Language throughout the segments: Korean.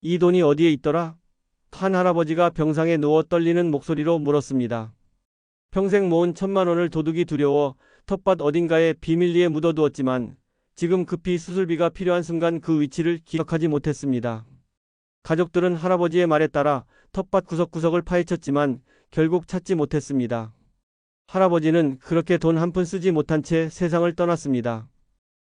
이 돈이 어디에 있더라? 한 할아버지가 병상에 누워 떨리는 목소리로 물었습니다. 평생 모은 1,000만 원을 도둑이 두려워 텃밭 어딘가에 비밀리에 묻어두었지만 지금 급히 수술비가 필요한 순간 그 위치를 기억하지 못했습니다. 가족들은 할아버지의 말에 따라 텃밭 구석구석을 파헤쳤지만 결국 찾지 못했습니다. 할아버지는 그렇게 돈 한 푼 쓰지 못한 채 세상을 떠났습니다.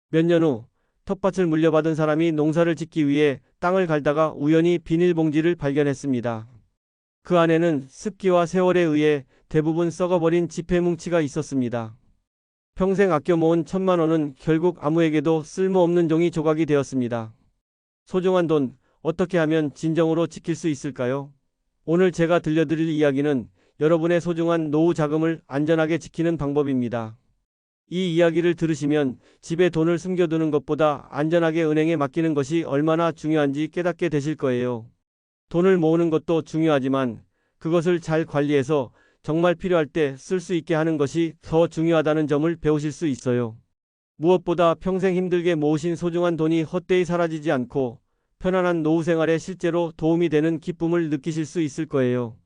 몇 년 후 텃밭을 물려받은 사람이 농사를 짓기 위해 땅을 갈다가 우연히 비닐봉지를 발견했습니다. 그 안에는 습기와 세월에 의해 대부분 썩어버린 지폐뭉치가 있었습니다. 평생 아껴 모은 1,000만 원은 결국 아무에게도 쓸모없는 종이 조각이 되었습니다. 소중한 돈, 어떻게 하면 진정으로 지킬 수 있을까요? 오늘 제가 들려드릴 이야기는 여러분의 소중한 노후 자금을 안전하게 지키는 방법입니다. 이 이야기를 들으시면 집에 돈을 숨겨두는 것보다 안전하게 은행에 맡기는 것이 얼마나 중요한지 깨닫게 되실 거예요. 돈을 모으는 것도 중요하지만 그것을 잘 관리해서 정말 필요할 때 쓸 수 있게 하는 것이 더 중요하다는 점을 배우실 수 있어요. 무엇보다 평생 힘들게 모으신 소중한 돈이 헛되이 사라지지 않고 편안한 노후 생활에 실제로 도움이 되는 기쁨을 느끼실 수 있을 거예요.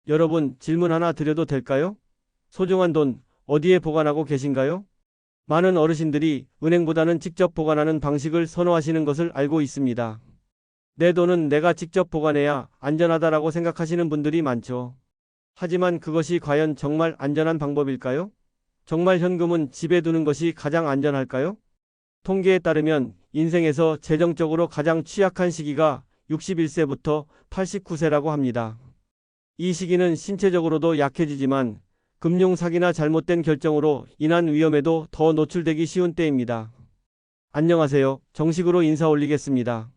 여러분, 질문 하나 드려도 될까요? 소중한 돈 어디에 보관하고 계신가요? 많은 어르신들이 은행보다는 직접 보관하는 방식을 선호하시는 것을 알고 있습니다. 내 돈은 내가 직접 보관해야 안전하다라고 생각하시는 분들이 많죠. 하지만 그것이 과연 정말 안전한 방법일까요? 정말 현금은 집에 두는 것이 가장 안전할까요? 통계에 따르면 인생에서 재정적으로 가장 취약한 시기가 61세부터 89세라고 합니다. 이 시기는 신체적으로도 약해지지만 금융 사기나 잘못된 결정으로 인한 위험에도 더 노출되기 쉬운 때입니다. 안녕하세요. 정식으로 인사 올리겠습니다.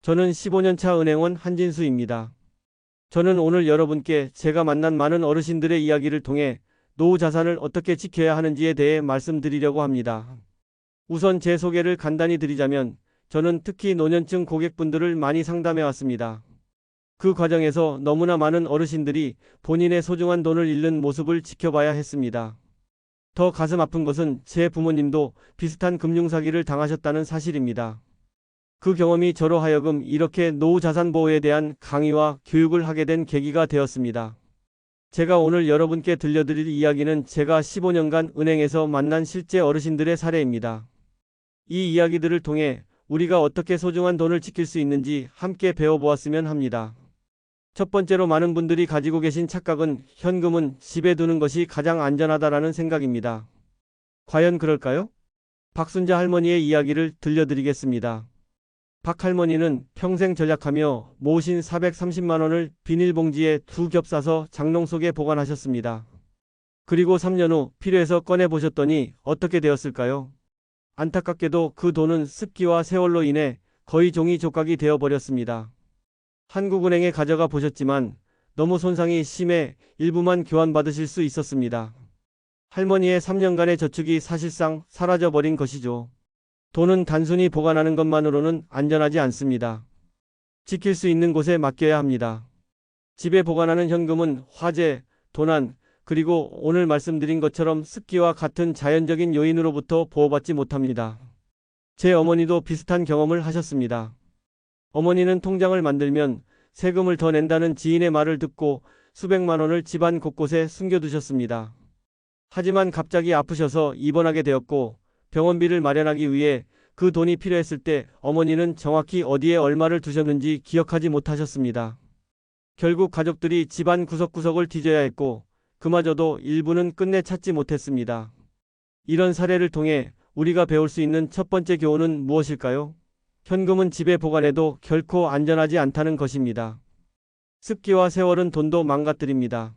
저는 15년차 은행원 한진수입니다. 저는 오늘 여러분께 제가 만난 많은 어르신들의 이야기를 통해 노후 자산을 어떻게 지켜야 하는지에 대해 말씀드리려고 합니다. 우선 제 소개를 간단히 드리자면 저는 특히 노년층 고객분들을 많이 상담해 왔습니다. 그 과정에서 너무나 많은 어르신들이 본인의 소중한 돈을 잃는 모습을 지켜봐야 했습니다. 더 가슴 아픈 것은 제 부모님도 비슷한 금융사기를 당하셨다는 사실입니다. 그 경험이 저로 하여금 이렇게 노후 자산 보호에 대한 강의와 교육을 하게 된 계기가 되었습니다. 제가 오늘 여러분께 들려드릴 이야기는 제가 15년간 은행에서 만난 실제 어르신들의 사례입니다. 이 이야기들을 통해 우리가 어떻게 소중한 돈을 지킬 수 있는지 함께 배워보았으면 합니다. 첫 번째로 많은 분들이 가지고 계신 착각은 현금은 집에 두는 것이 가장 안전하다라는 생각입니다. 과연 그럴까요? 박순자 할머니의 이야기를 들려드리겠습니다. 박 할머니는 평생 전략하며 모으신 430만 원을 비닐봉지에 두 겹 싸서 장롱 속에 보관하셨습니다. 그리고 3년 후 필요해서 꺼내보셨더니 어떻게 되었을까요? 안타깝게도 그 돈은 습기와 세월로 인해 거의 종이 조각이 되어버렸습니다. 한국은행에 가져가 보셨지만 너무 손상이 심해 일부만 교환받으실 수 있었습니다. 할머니의 3년간의 저축이 사실상 사라져버린 것이죠. 돈은 단순히 보관하는 것만으로는 안전하지 않습니다. 지킬 수 있는 곳에 맡겨야 합니다. 집에 보관하는 현금은 화재, 도난, 그리고 오늘 말씀드린 것처럼 습기와 같은 자연적인 요인으로부터 보호받지 못합니다. 제 어머니도 비슷한 경험을 하셨습니다. 어머니는 통장을 만들면 세금을 더 낸다는 지인의 말을 듣고 수백만 원을 집안 곳곳에 숨겨두셨습니다. 하지만 갑자기 아프셔서 입원하게 되었고 병원비를 마련하기 위해 그 돈이 필요했을 때 어머니는 정확히 어디에 얼마를 두셨는지 기억하지 못하셨습니다. 결국 가족들이 집안 구석구석을 뒤져야 했고 그마저도 일부는 끝내 찾지 못했습니다. 이런 사례를 통해 우리가 배울 수 있는 첫 번째 교훈은 무엇일까요? 현금은 집에 보관해도 결코 안전하지 않다는 것입니다. 습기와 세월은 돈도 망가뜨립니다.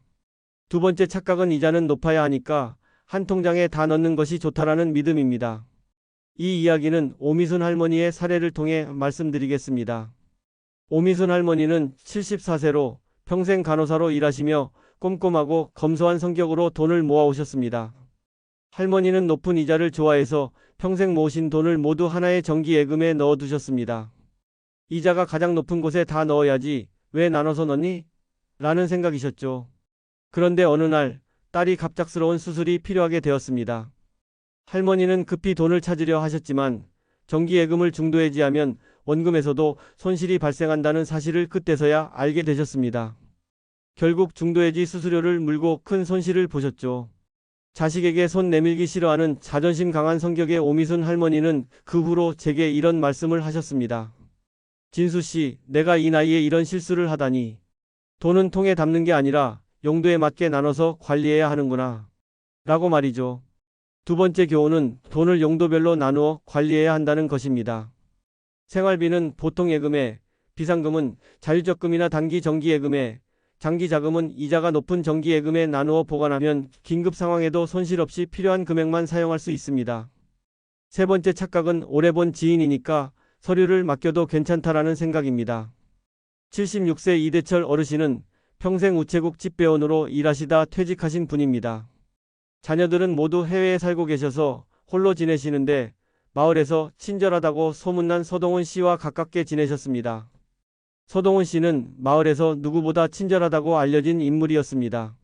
두 번째 착각은 이자는 높아야 하니까 한 통장에 다 넣는 것이 좋다라는 믿음입니다. 이 이야기는 오미순 할머니의 사례를 통해 말씀드리겠습니다. 오미순 할머니는 74세로 평생 간호사로 일하시며 꼼꼼하고 검소한 성격으로 돈을 모아오셨습니다. 할머니는 높은 이자를 좋아해서 평생 모으신 돈을 모두 하나의 정기예금에 넣어두셨습니다. 이자가 가장 높은 곳에 다 넣어야지 왜 나눠서 넣니? 라는 생각이셨죠. 그런데 어느 날 딸이 갑작스러운 수술이 필요하게 되었습니다. 할머니는 급히 돈을 찾으려 하셨지만 정기예금을 중도해지하면 원금에서도 손실이 발생한다는 사실을 그때서야 알게 되셨습니다. 결국 중도해지 수수료를 물고 큰 손실을 보셨죠. 자식에게 손 내밀기 싫어하는 자존심 강한 성격의 오미순 할머니는 그 후로 제게 이런 말씀을 하셨습니다. 진수 씨, 내가 이 나이에 이런 실수를 하다니. 돈은 통에 담는 게 아니라 용도에 맞게 나눠서 관리해야 하는구나. 라고 말이죠. 두 번째 교훈은 돈을 용도별로 나누어 관리해야 한다는 것입니다. 생활비는 보통 예금에, 비상금은 자율적금이나 단기 정기예금에, 장기자금은 이자가 높은 정기예금에 나누어 보관하면 긴급 상황에도 손실 없이 필요한 금액만 사용할 수 있습니다. 세 번째 착각은 오래 본 지인이니까 서류를 맡겨도 괜찮다라는 생각입니다. 76세 이대철 어르신은 평생 우체국 집배원으로 일하시다 퇴직하신 분입니다. 자녀들은 모두 해외에 살고 계셔서 홀로 지내시는데 마을에서 친절하다고 소문난 서동훈 씨와 가깝게 지내셨습니다. 서동훈 씨는 마을에서 누구보다 친절하다고 알려진 인물이었습니다.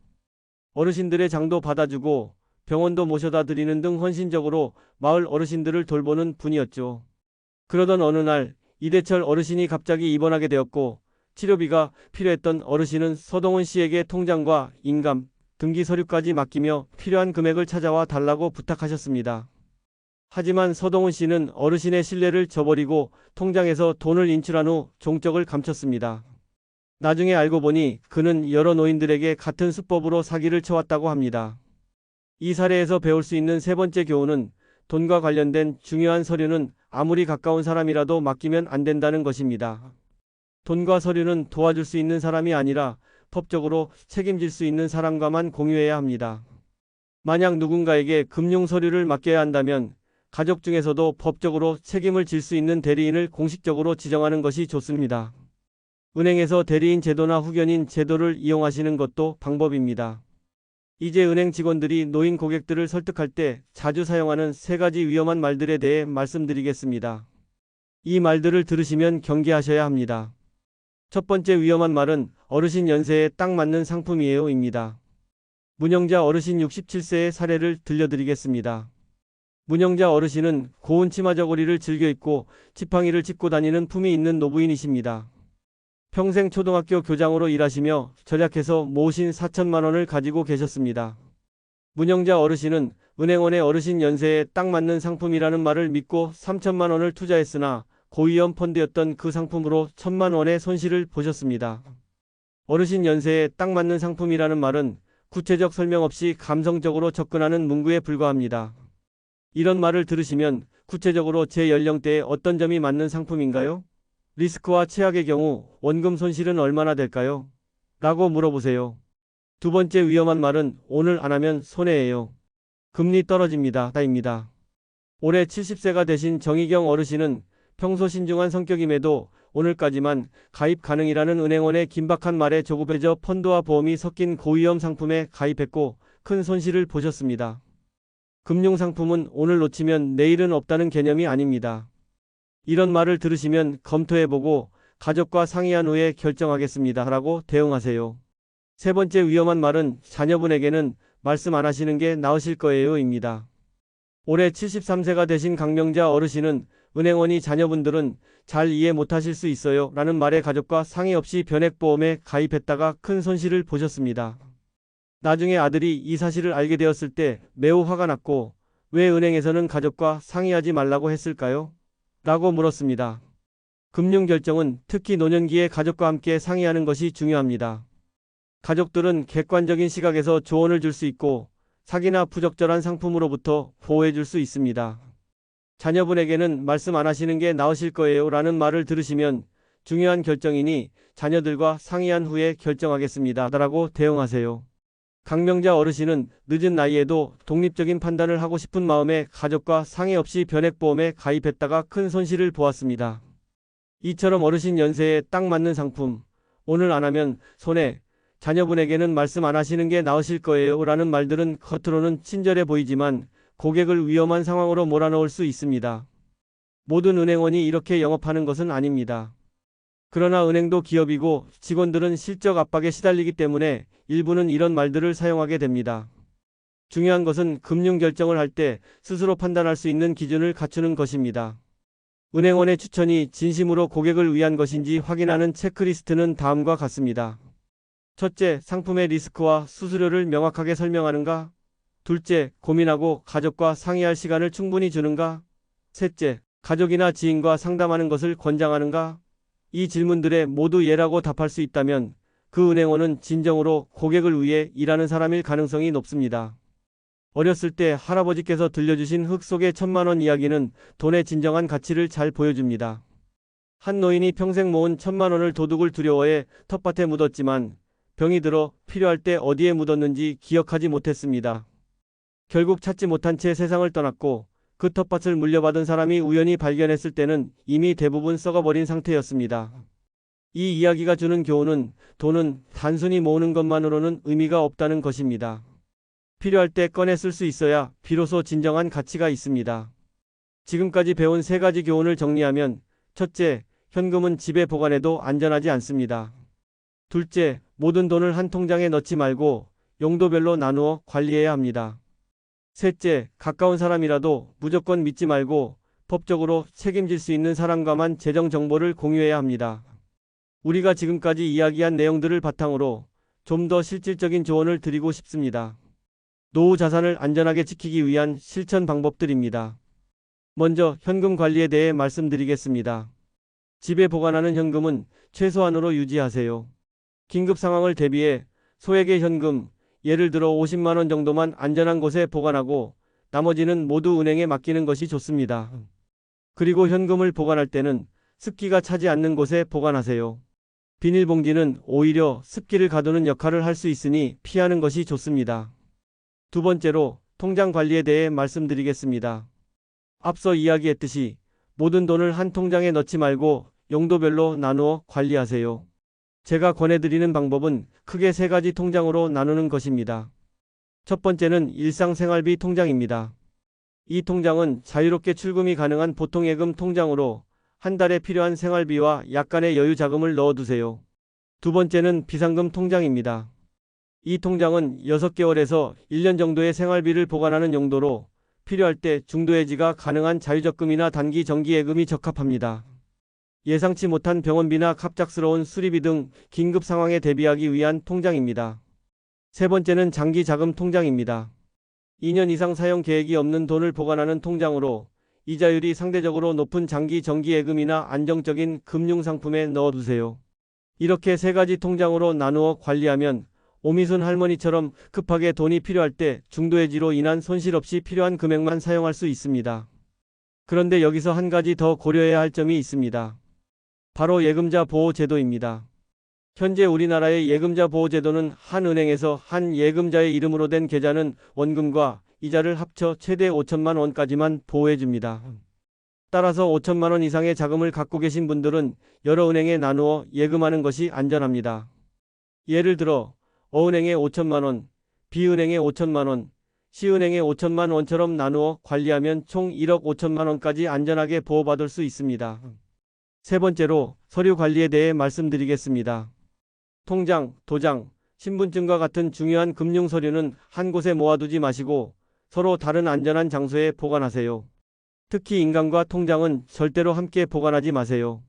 어르신들의 장도 받아주고 병원도 모셔다 드리는 등 헌신적으로 마을 어르신들을 돌보는 분이었죠. 그러던 어느 날 이대철 어르신이 갑자기 입원하게 되었고 치료비가 필요했던 어르신은 서동훈 씨에게 통장과 인감, 등기 서류까지 맡기며 필요한 금액을 찾아와 달라고 부탁하셨습니다. 하지만 서동훈 씨는 어르신의 신뢰를 저버리고 통장에서 돈을 인출한 후 종적을 감췄습니다. 나중에 알고 보니 그는 여러 노인들에게 같은 수법으로 사기를 쳐왔다고 합니다. 이 사례에서 배울 수 있는 세 번째 교훈은 돈과 관련된 중요한 서류는 아무리 가까운 사람이라도 맡기면 안 된다는 것입니다. 돈과 서류는 도와줄 수 있는 사람이 아니라 법적으로 책임질 수 있는 사람과만 공유해야 합니다. 만약 누군가에게 금융 서류를 맡겨야 한다면 가족 중에서도 법적으로 책임을 질 수 있는 대리인을 공식적으로 지정하는 것이 좋습니다. 은행에서 대리인 제도나 후견인 제도를 이용하시는 것도 방법입니다. 이제 은행 직원들이 노인 고객들을 설득할 때 자주 사용하는 세 가지 위험한 말들에 대해 말씀드리겠습니다. 이 말들을 들으시면 경계하셔야 합니다. 첫 번째 위험한 말은 어르신 연세에 딱 맞는 상품이에요 입니다. 문영자 어르신 67세의 사례를 들려드리겠습니다. 문영자 어르신은 고운 치마 저고리를 즐겨 입고 지팡이를 짚고 다니는 품이 있는 노부인이십니다. 평생 초등학교 교장으로 일하시며 절약해서 모으신 4천만 원을 가지고 계셨습니다. 문영자 어르신은 은행원의 어르신 연세에 딱 맞는 상품이라는 말을 믿고 3천만 원을 투자했으나 고위험 펀드였던 그 상품으로 1,000만 원의 손실을 보셨습니다. 어르신 연세에 딱 맞는 상품이라는 말은 구체적 설명 없이 감성적으로 접근하는 문구에 불과합니다. 이런 말을 들으시면 구체적으로 제 연령대에 어떤 점이 맞는 상품인가요? 리스크와 최악의 경우 원금 손실은 얼마나 될까요? 라고 물어보세요. 두 번째 위험한 말은 오늘 안 하면 손해예요. 금리 떨어집니다. 다입니다. 올해 70세가 되신 정희경 어르신은 평소 신중한 성격임에도 오늘까지만 가입 가능이라는 은행원의 긴박한 말에 조급해져 펀드와 보험이 섞인 고위험 상품에 가입했고 큰 손실을 보셨습니다. 금융상품은 오늘 놓치면 내일은 없다는 개념이 아닙니다. 이런 말을 들으시면 검토해보고 가족과 상의한 후에 결정하겠습니다. 라고 대응하세요. 세 번째 위험한 말은 자녀분에게는 말씀 안 하시는 게 나으실 거예요 입니다. 올해 73세가 되신 강명자 어르신은 은행원이 자녀분들은 잘 이해 못하실 수 있어요 라는 말에 가족과 상의 없이 변액보험에 가입했다가 큰 손실을 보셨습니다. 나중에 아들이 이 사실을 알게 되었을 때 매우 화가 났고 왜 은행에서는 가족과 상의하지 말라고 했을까요? 라고 물었습니다. 금융결정은 특히 노년기에 가족과 함께 상의하는 것이 중요합니다. 가족들은 객관적인 시각에서 조언을 줄 수 있고 사기나 부적절한 상품으로부터 보호해 줄 수 있습니다. 자녀분에게는 말씀 안 하시는 게 나으실 거예요 라는 말을 들으시면 중요한 결정이니 자녀들과 상의한 후에 결정하겠습니다. 라고 대응하세요. 강명자 어르신은 늦은 나이에도 독립적인 판단을 하고 싶은 마음에 가족과 상의 없이 변액보험에 가입했다가 큰 손실을 보았습니다. 이처럼 어르신 연세에 딱 맞는 상품, 오늘 안 하면 손해, 자녀분에게는 말씀 안 하시는 게 나으실 거예요 라는 말들은 겉으로는 친절해 보이지만 고객을 위험한 상황으로 몰아넣을 수 있습니다. 모든 은행원이 이렇게 영업하는 것은 아닙니다. 그러나 은행도 기업이고 직원들은 실적 압박에 시달리기 때문에 일부는 이런 말들을 사용하게 됩니다. 중요한 것은 금융 결정을 할 때 스스로 판단할 수 있는 기준을 갖추는 것입니다. 은행원의 추천이 진심으로 고객을 위한 것인지 확인하는 체크리스트는 다음과 같습니다. 첫째, 상품의 리스크와 수수료를 명확하게 설명하는가? 둘째, 고민하고 가족과 상의할 시간을 충분히 주는가? 셋째, 가족이나 지인과 상담하는 것을 권장하는가? 이 질문들에 모두 예라고 답할 수 있다면 그 은행원은 진정으로 고객을 위해 일하는 사람일 가능성이 높습니다. 어렸을 때 할아버지께서 들려주신 흙 속의 1,000만 원 이야기는 돈의 진정한 가치를 잘 보여줍니다. 한 노인이 평생 모은 1,000만 원을 도둑을 두려워해 텃밭에 묻었지만 병이 들어 필요할 때 어디에 묻었는지 기억하지 못했습니다. 결국 찾지 못한 채 세상을 떠났고 그 텃밭을 물려받은 사람이 우연히 발견했을 때는 이미 대부분 썩어버린 상태였습니다. 이 이야기가 주는 교훈은 돈은 단순히 모으는 것만으로는 의미가 없다는 것입니다. 필요할 때 꺼내 쓸 수 있어야 비로소 진정한 가치가 있습니다. 지금까지 배운 세 가지 교훈을 정리하면 첫째, 현금은 집에 보관해도 안전하지 않습니다. 둘째, 모든 돈을 한 통장에 넣지 말고 용도별로 나누어 관리해야 합니다. 셋째, 가까운 사람이라도 무조건 믿지 말고 법적으로 책임질 수 있는 사람과만 재정 정보를 공유해야 합니다. 우리가 지금까지 이야기한 내용들을 바탕으로 좀 더 실질적인 조언을 드리고 싶습니다. 노후 자산을 안전하게 지키기 위한 실천 방법들입니다. 먼저 현금 관리에 대해 말씀드리겠습니다. 집에 보관하는 현금은 최소한으로 유지하세요. 긴급 상황을 대비해 소액의 현금, 예를 들어 50만 원 정도만 안전한 곳에 보관하고 나머지는 모두 은행에 맡기는 것이 좋습니다. 그리고 현금을 보관할 때는 습기가 차지 않는 곳에 보관하세요. 비닐봉지는 오히려 습기를 가두는 역할을 할 수 있으니 피하는 것이 좋습니다. 두 번째로 통장 관리에 대해 말씀드리겠습니다. 앞서 이야기했듯이 모든 돈을 한 통장에 넣지 말고 용도별로 나누어 관리하세요. 제가 권해드리는 방법은 크게 세 가지 통장으로 나누는 것입니다. 첫 번째는 일상생활비 통장입니다. 이 통장은 자유롭게 출금이 가능한 보통예금 통장으로 한 달에 필요한 생활비와 약간의 여유 자금을 넣어두세요. 두 번째는 비상금 통장입니다. 이 통장은 6개월에서 1년 정도의 생활비를 보관하는 용도로 필요할 때 중도해지가 가능한 자유적금이나 단기 정기예금이 적합합니다. 예상치 못한 병원비나 갑작스러운 수리비 등 긴급 상황에 대비하기 위한 통장입니다. 세 번째는 장기자금 통장입니다. 2년 이상 사용 계획이 없는 돈을 보관하는 통장으로 이자율이 상대적으로 높은 장기 정기예금이나 안정적인 금융상품에 넣어두세요. 이렇게 세 가지 통장으로 나누어 관리하면 오미순 할머니처럼 급하게 돈이 필요할 때 중도해지로 인한 손실 없이 필요한 금액만 사용할 수 있습니다. 그런데 여기서 한 가지 더 고려해야 할 점이 있습니다. 바로 예금자 보호제도입니다. 현재 우리나라의 예금자 보호제도는 한 은행에서 한 예금자의 이름으로 된 계좌는 원금과 이자를 합쳐 최대 5천만 원까지만 보호해줍니다. 따라서 5천만 원 이상의 자금을 갖고 계신 분들은 여러 은행에 나누어 예금하는 것이 안전합니다. 예를 들어 어은행에 5천만 원, B은행에 5천만 원, C은행에 5천만 원처럼 나누어 관리하면 총 1억 5천만 원까지 안전하게 보호받을 수 있습니다. 세 번째로 서류 관리에 대해 말씀드리겠습니다. 통장, 도장, 신분증과 같은 중요한 금융 서류는 한 곳에 모아두지 마시고 서로 다른 안전한 장소에 보관하세요. 특히 인감과 통장은 절대로 함께 보관하지 마세요.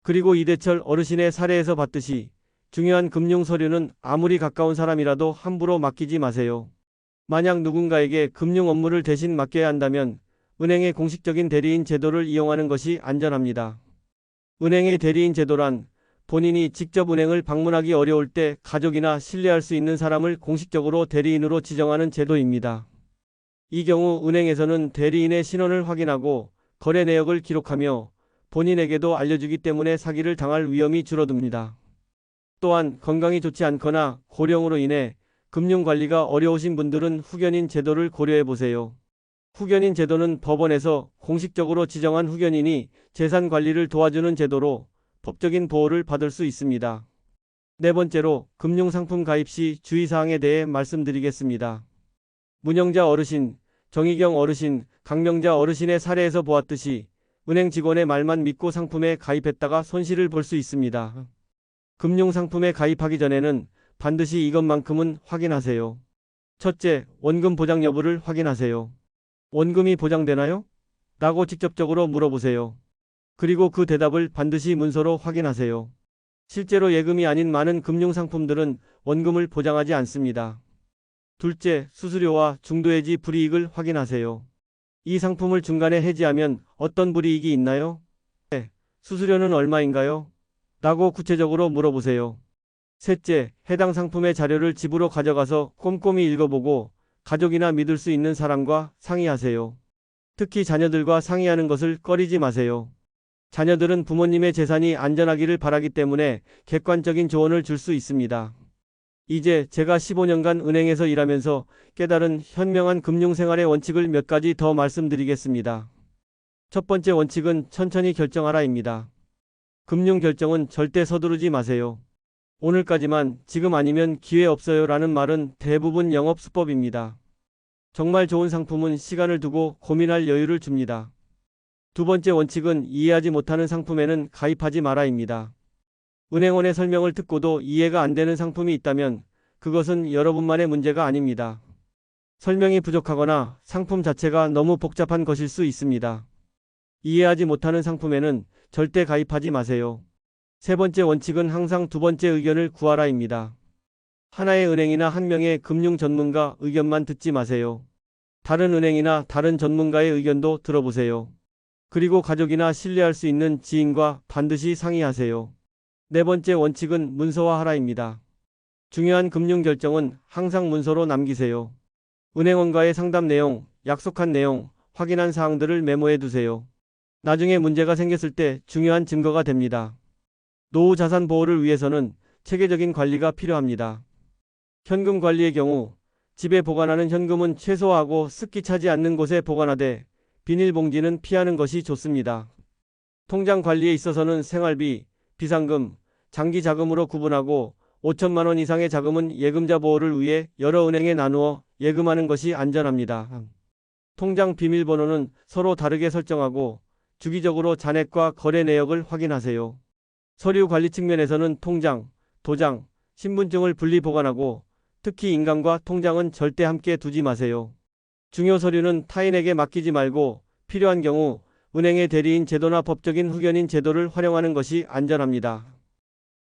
그리고 이대철 어르신의 사례에서 봤듯이 중요한 금융 서류는 아무리 가까운 사람이라도 함부로 맡기지 마세요. 만약 누군가에게 금융 업무를 대신 맡겨야 한다면 은행의 공식적인 대리인 제도를 이용하는 것이 안전합니다. 은행의 대리인 제도란 본인이 직접 은행을 방문하기 어려울 때 가족이나 신뢰할 수 있는 사람을 공식적으로 대리인으로 지정하는 제도입니다. 이 경우 은행에서는 대리인의 신원을 확인하고 거래 내역을 기록하며 본인에게도 알려주기 때문에 사기를 당할 위험이 줄어듭니다. 또한 건강이 좋지 않거나 고령으로 인해 금융관리가 어려우신 분들은 후견인 제도를 고려해보세요. 후견인 제도는 법원에서 공식적으로 지정한 후견인이 재산 관리를 도와주는 제도로 법적인 보호를 받을 수 있습니다. 네 번째로 금융상품 가입 시 주의사항에 대해 말씀드리겠습니다. 문영자 어르신, 정희경 어르신, 강명자 어르신의 사례에서 보았듯이 은행 직원의 말만 믿고 상품에 가입했다가 손실을 볼 수 있습니다. 금융상품에 가입하기 전에는 반드시 이것만큼은 확인하세요. 첫째, 원금 보장 여부를 확인하세요. 원금이 보장되나요? 라고 직접적으로 물어보세요. 그리고 그 대답을 반드시 문서로 확인하세요. 실제로 예금이 아닌 많은 금융상품들은 원금을 보장하지 않습니다. 둘째, 수수료와 중도해지 불이익을 확인하세요. 이 상품을 중간에 해지하면 어떤 불이익이 있나요? 네, 수수료는 얼마인가요? 라고 구체적으로 물어보세요. 셋째, 해당 상품의 자료를 집으로 가져가서 꼼꼼히 읽어보고 가족이나 믿을 수 있는 사람과 상의하세요. 특히 자녀들과 상의하는 것을 꺼리지 마세요. 자녀들은 부모님의 재산이 안전하기를 바라기 때문에 객관적인 조언을 줄 수 있습니다. 이제 제가 15년간 은행에서 일하면서 깨달은 현명한 금융생활의 원칙을 몇 가지 더 말씀드리겠습니다. 첫 번째 원칙은 천천히 결정하라입니다. 금융 결정은 절대 서두르지 마세요. 오늘까지만, 지금 아니면 기회 없어요 라는 말은 대부분 영업 수법입니다. 정말 좋은 상품은 시간을 두고 고민할 여유를 줍니다. 두 번째 원칙은 이해하지 못하는 상품에는 가입하지 마라입니다. 은행원의 설명을 듣고도 이해가 안 되는 상품이 있다면 그것은 여러분만의 문제가 아닙니다. 설명이 부족하거나 상품 자체가 너무 복잡한 것일 수 있습니다. 이해하지 못하는 상품에는 절대 가입하지 마세요. 세 번째 원칙은 항상 두 번째 의견을 구하라입니다. 하나의 은행이나 한 명의 금융 전문가 의견만 듣지 마세요. 다른 은행이나 다른 전문가의 의견도 들어보세요. 그리고 가족이나 신뢰할 수 있는 지인과 반드시 상의하세요. 네 번째 원칙은 문서화하라입니다. 중요한 금융 결정은 항상 문서로 남기세요. 은행원과의 상담 내용, 약속한 내용, 확인한 사항들을 메모해 두세요. 나중에 문제가 생겼을 때 중요한 증거가 됩니다. 노후 자산 보호를 위해서는 체계적인 관리가 필요합니다. 현금 관리의 경우 집에 보관하는 현금은 최소화하고 습기 차지 않는 곳에 보관하되 비닐봉지는 피하는 것이 좋습니다. 통장 관리에 있어서는 생활비, 비상금, 장기 자금으로 구분하고 5천만 원 이상의 자금은 예금자 보호를 위해 여러 은행에 나누어 예금하는 것이 안전합니다. 통장 비밀번호는 서로 다르게 설정하고 주기적으로 잔액과 거래 내역을 확인하세요. 서류 관리 측면에서는 통장, 도장, 신분증을 분리 보관하고 특히 인감과 통장은 절대 함께 두지 마세요. 중요 서류는 타인에게 맡기지 말고 필요한 경우 은행의 대리인 제도나 법적인 후견인 제도를 활용하는 것이 안전합니다.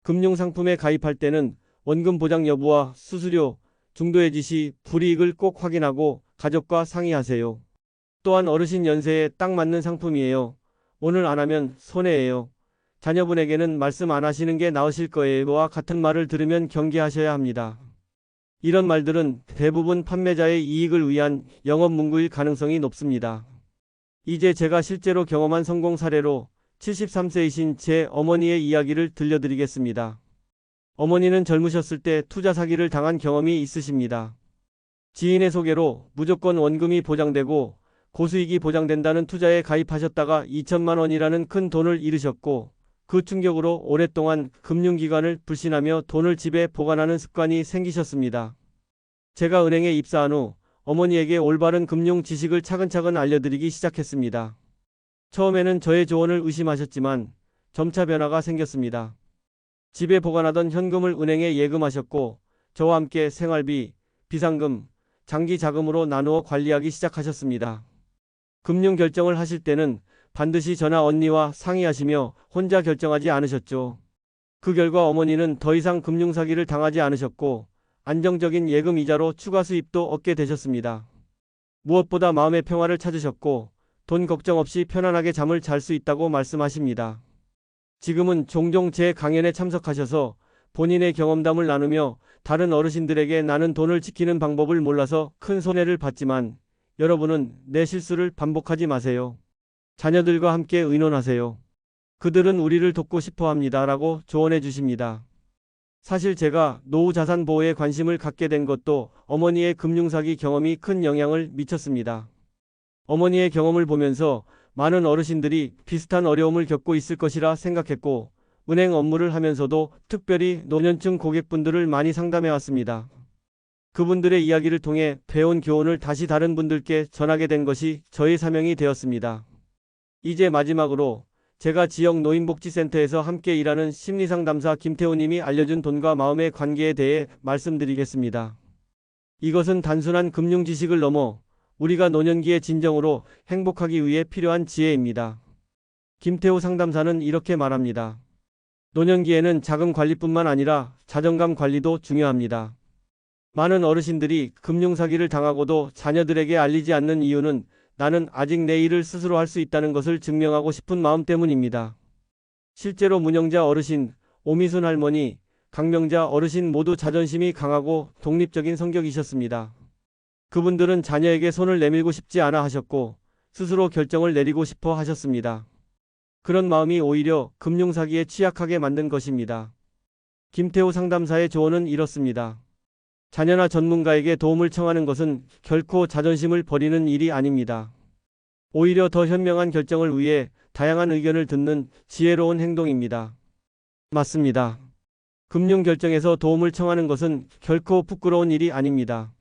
금융상품에 가입할 때는 원금 보장 여부와 수수료, 중도해지 시 불이익을 꼭 확인하고 가족과 상의하세요. 또한 어르신 연세에 딱 맞는 상품이에요. 오늘 안 하면 손해예요. 자녀분에게는 말씀 안 하시는 게 나으실 거예요와 같은 말을 들으면 경계하셔야 합니다. 이런 말들은 대부분 판매자의 이익을 위한 영업 문구일 가능성이 높습니다. 이제 제가 실제로 경험한 성공 사례로 73세이신 제 어머니의 이야기를 들려드리겠습니다. 어머니는 젊으셨을 때 투자 사기를 당한 경험이 있으십니다. 지인의 소개로 무조건 원금이 보장되고 고수익이 보장된다는 투자에 가입하셨다가 2천만 원이라는 큰 돈을 잃으셨고 그 충격으로 오랫동안 금융기관을 불신하며 돈을 집에 보관하는 습관이 생기셨습니다. 제가 은행에 입사한 후 어머니에게 올바른 금융 지식을 차근차근 알려드리기 시작했습니다. 처음에는 저의 조언을 의심하셨지만 점차 변화가 생겼습니다. 집에 보관하던 현금을 은행에 예금하셨고 저와 함께 생활비, 비상금, 장기 자금으로 나누어 관리하기 시작하셨습니다. 금융 결정을 하실 때는 반드시 저나 언니와 상의하시며 혼자 결정하지 않으셨죠. 그 결과 어머니는 더 이상 금융 사기를 당하지 않으셨고 안정적인 예금 이자로 추가 수입도 얻게 되셨습니다. 무엇보다 마음의 평화를 찾으셨고 돈 걱정 없이 편안하게 잠을 잘 수 있다고 말씀하십니다. 지금은 종종 제 강연에 참석하셔서 본인의 경험담을 나누며 다른 어르신들에게 나는 돈을 지키는 방법을 몰라서 큰 손해를 봤지만 여러분은 내 실수를 반복하지 마세요. 자녀들과 함께 의논하세요. 그들은 우리를 돕고 싶어 합니다. 라고 조언해 주십니다. 사실 제가 노후 자산 보호에 관심을 갖게 된 것도 어머니의 금융사기 경험이 큰 영향을 미쳤습니다. 어머니의 경험을 보면서 많은 어르신들이 비슷한 어려움을 겪고 있을 것이라 생각했고 은행 업무를 하면서도 특별히 노년층 고객분들을 많이 상담해 왔습니다. 그분들의 이야기를 통해 배운 교훈을 다시 다른 분들께 전하게 된 것이 저의 사명이 되었습니다. 이제 마지막으로 제가 지역 노인복지센터에서 함께 일하는 심리상담사 김태우님이 알려준 돈과 마음의 관계에 대해 말씀드리겠습니다. 이것은 단순한 금융 지식을 넘어 우리가 노년기에 진정으로 행복하기 위해 필요한 지혜입니다. 김태우 상담사는 이렇게 말합니다. 노년기에는 자금 관리뿐만 아니라 자존감 관리도 중요합니다. 많은 어르신들이 금융사기를 당하고도 자녀들에게 알리지 않는 이유는 나는 아직 내 일을 스스로 할 수 있다는 것을 증명하고 싶은 마음 때문입니다. 실제로 문영자 어르신, 오미순 할머니, 강명자 어르신 모두 자존심이 강하고 독립적인 성격이셨습니다. 그분들은 자녀에게 손을 내밀고 싶지 않아 하셨고 스스로 결정을 내리고 싶어 하셨습니다. 그런 마음이 오히려 금융사기에 취약하게 만든 것입니다. 김태우 상담사의 조언은 이렇습니다. 자녀나 전문가에게 도움을 청하는 것은 결코 자존심을 버리는 일이 아닙니다. 오히려 더 현명한 결정을 위해 다양한 의견을 듣는 지혜로운 행동입니다. 맞습니다. 금융 결정에서 도움을 청하는 것은 결코 부끄러운 일이 아닙니다.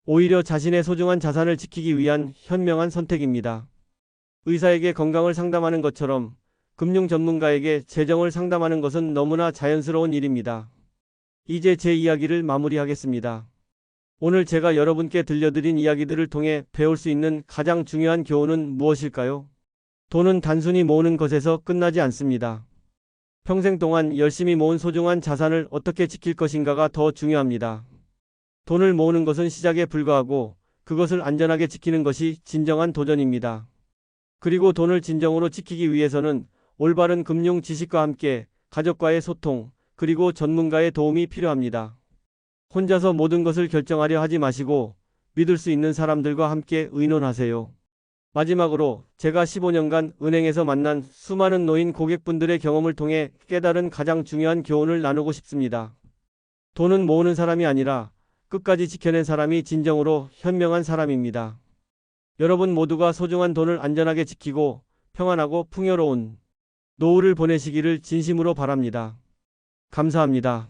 오히려 자신의 소중한 자산을 지키기 위한 현명한 선택입니다. 의사에게 건강을 상담하는 것처럼 금융 전문가에게 재정을 상담하는 것은 너무나 자연스러운 일입니다. 이제 제 이야기를 마무리하겠습니다. 오늘 제가 여러분께 들려드린 이야기들을 통해 배울 수 있는 가장 중요한 교훈은 무엇일까요? 돈은 단순히 모으는 것에서 끝나지 않습니다. 평생 동안 열심히 모은 소중한 자산을 어떻게 지킬 것인가가 더 중요합니다. 돈을 모으는 것은 시작에 불과하고 그것을 안전하게 지키는 것이 진정한 도전입니다. 그리고 돈을 진정으로 지키기 위해서는 올바른 금융 지식과 함께 가족과의 소통, 그리고 전문가의 도움이 필요합니다. 혼자서 모든 것을 결정하려 하지 마시고 믿을 수 있는 사람들과 함께 의논하세요. 마지막으로 제가 15년간 은행에서 만난 수많은 노인 고객분들의 경험을 통해 깨달은 가장 중요한 교훈을 나누고 싶습니다. 돈은 모으는 사람이 아니라 끝까지 지켜낸 사람이 진정으로 현명한 사람입니다. 여러분 모두가 소중한 돈을 안전하게 지키고 평안하고 풍요로운 노후를 보내시기를 진심으로 바랍니다. 감사합니다.